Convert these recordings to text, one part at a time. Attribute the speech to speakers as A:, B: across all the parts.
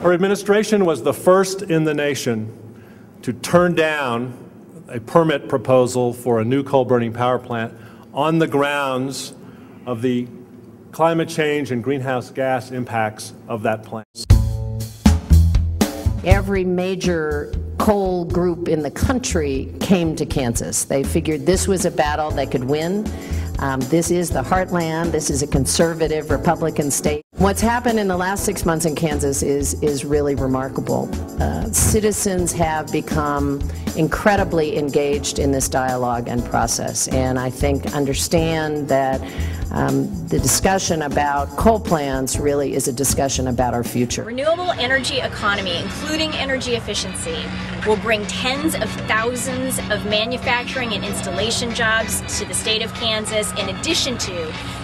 A: Her administration was the first in the nation to turn down a permit proposal for a new coal-burning power plant on the grounds of the climate change and greenhouse gas impacts of that plant.
B: Every major coal group in the country came to Kansas. They figured this was a battle they could win. This is the heartland. This is a conservative Republican state. What's happened in the last 6 months in Kansas is really remarkable. Citizens have become incredibly engaged in this dialogue and process, and I think understand that the discussion about coal plants really is a discussion about our future.
C: Renewable energy economy, including energy efficiency, will bring tens of thousands of manufacturing and installation jobs to the state of Kansas, in addition to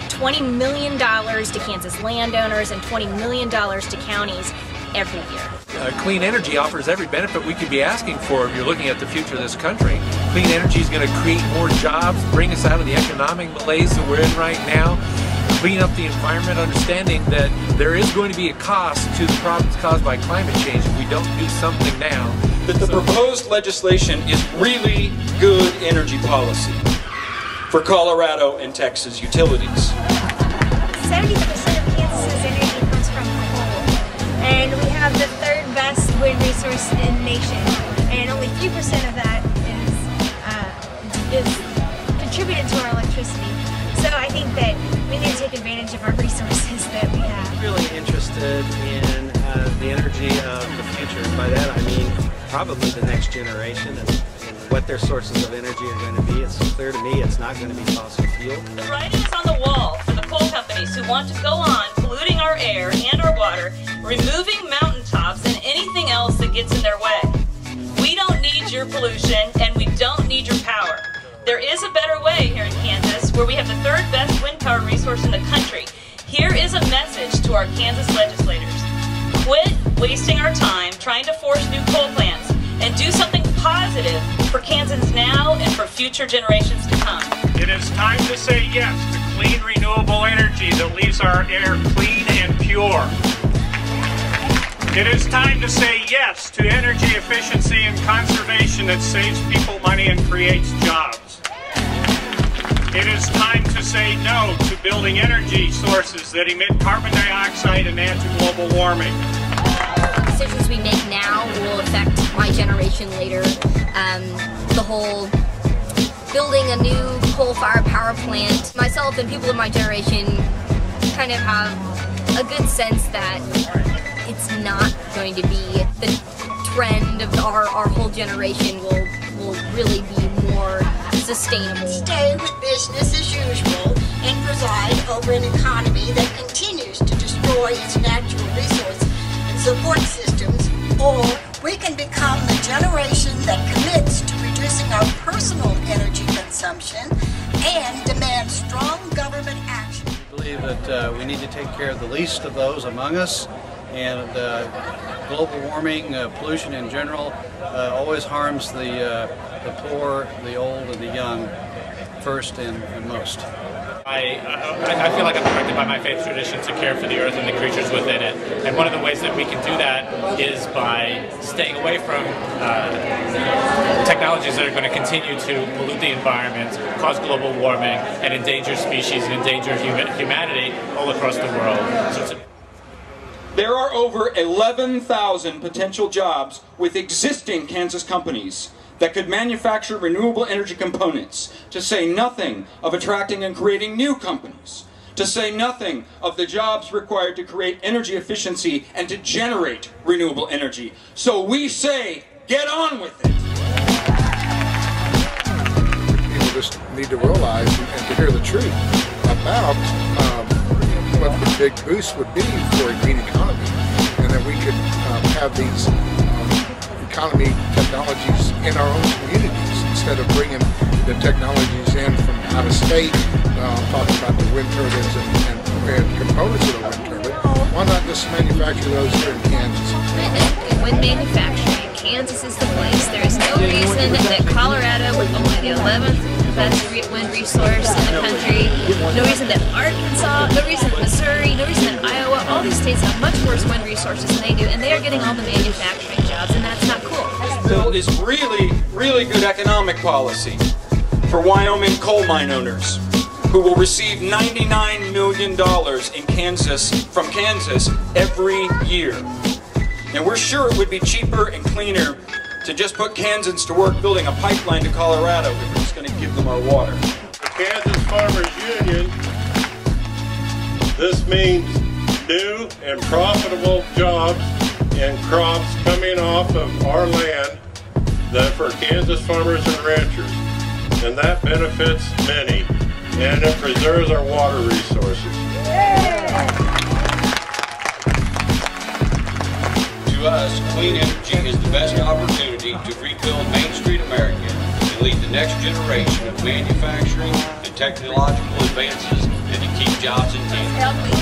C: $20 million to Kansas landowners and $20 million to counties every year.
D: Clean energy offers every benefit we could be asking for if you're looking at the future of this country. Clean energy is going to create more jobs, bring us out of the economic malaise that we're in right now, clean up the environment, understanding that there is going to be a cost to the problems caused by climate change if we don't do something now.
E: That the proposed legislation is really good energy policy for Colorado and Texas utilities.
F: 70% of Kansas's energy comes from coal, and we have the third best wind resource in the nation, and only 3% of that is contributed to our electricity. So I think that we need to take advantage of our resources that we have.
G: Really interested in the energy of the future. By that I mean probably the next generation and what their sources of energy are going to be. It's clear to me it's not going to be fossil fuel.
H: The writing is on the wall for the coal companies who want to go on polluting our air and our water, removing mountaintops and anything else that gets in their way. We don't need your pollution and we don't need your power. There is a better way here in Kansas, where we have the third best wind power resource in the country. Here is a message to our Kansas legislators. Quit wasting our time trying to force new coal plants and do something positive for Kansans now and for future generations to come.
I: It is time to say yes to clean, renewable energy that leaves our air clean and pure. It is time to say yes to energy efficiency and conservation that saves people money and creates jobs. It is time to say no to building energy sources that emit carbon dioxide and add to global warming.
C: Decisions we make now will affect my generation later. The whole building a new coal-fired power plant. Myself and people of my generation kind of have a good sense that it's not going to be the trend of our whole generation will really be more sustainable.
J: Stay with business as usual and preside over an economy that continues to destroy its natural resource and support systems, or we can become the generation that commits to reducing our personal energy consumption and demand strong government action.
G: I believe that we need to take care of the least of those among us, and global warming, pollution in general, always harms the poor, the old, and the young first and most.
I: I feel like I'm directed by my faith tradition to care for the earth and the creatures within it. And one of the ways that we can do that is by staying away from technologies that are going to continue to pollute the environment, cause global warming, and endanger species and endanger humanity all across the world.
E: There are over 11,000 potential jobs with existing Kansas companies that could manufacture renewable energy components, to say nothing of attracting and creating new companies, to say nothing of the jobs required to create energy efficiency and to generate renewable energy. So we say, get on with it.
K: People just need to realize and to hear the truth about what the big boost would be for a green economy, and that we could have these economy technologies in our own communities instead of bringing the technologies in from out of state. Talking about the wind turbines and components of the wind turbine. Why not just manufacture those here in Kansas?
C: Wind manufacturing, Kansas is the place. There is no reason that Colorado, with only the 11th best wind resource in the country, no reason that Arkansas, no reason that Missouri, no reason that Iowa, all
L: these states have much worse wind resources than they do, and they are getting all the manufacturing jobs, and that's not cool.
E: This bill is really, really good economic policy for Wyoming coal mine owners, who will receive $99 million from Kansas every year. And we're sure it would be cheaper and cleaner to just put Kansans to work building a pipeline to Colorado if we're just going to give them our water.
M: The Kansas Farmers Union, this means new and profitable jobs and crops coming off of our land that for Kansas farmers and ranchers. And that benefits many, and it preserves our water resources.
N: To us, clean energy is the best opportunity to rebuild Main Street America and lead the next generation of manufacturing and technological advances and to keep jobs in Kansas.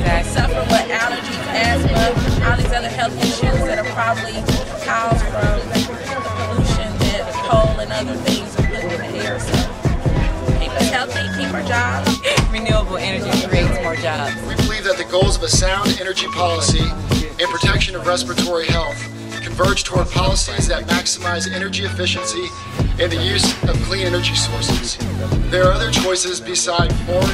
O: That suffer with allergies, asthma, all these other health issues that are probably caused from the pollution that coal and other things are putting in the air. So keep us healthy, keep our jobs.
P: Renewable energy creates more jobs.
Q: We believe that the goals of a sound energy policy and protection of respiratory health converge toward policies that maximize energy efficiency and the use of clean energy sources. There are other choices beside more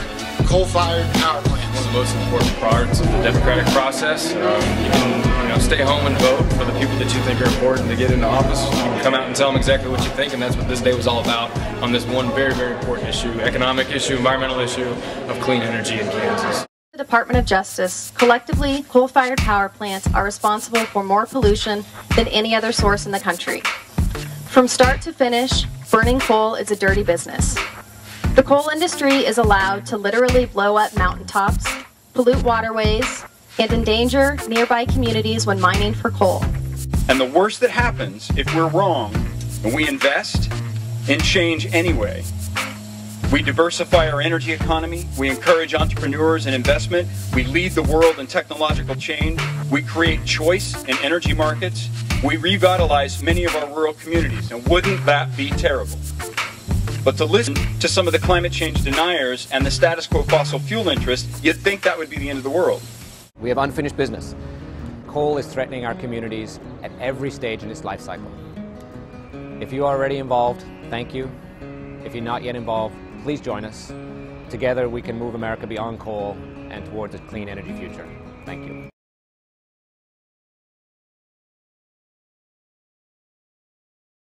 Q: coal-fired power plants.
R: One of the most important parts of the democratic process. You can stay home and vote for the people that you think are important to get into office. You can come out and tell them exactly what you think, and that's what this day was all about on this one very, very important issue, economic issue, environmental issue of clean energy in Kansas.
S: The Department of Justice, collectively, coal-fired power plants are responsible for more pollution than any other source in the country. From start to finish, burning coal is a dirty business. The coal industry is allowed to literally blow up mountaintops, pollute waterways, and endanger nearby communities when mining for coal.
E: And the worst that happens if we're wrong and we invest and change anyway. We diversify our energy economy, we encourage entrepreneurs and investment, we lead the world in technological change, we create choice in energy markets, we revitalize many of our rural communities. And wouldn't that be terrible? But to listen to some of the climate change deniers and the status quo fossil fuel interests, you'd think that would be the end of the world.
T: We have unfinished business. Coal is threatening our communities at every stage in its life cycle. If you are already involved, thank you. If you're not yet involved, please join us. Together we can move America beyond coal and towards a clean energy future. Thank you.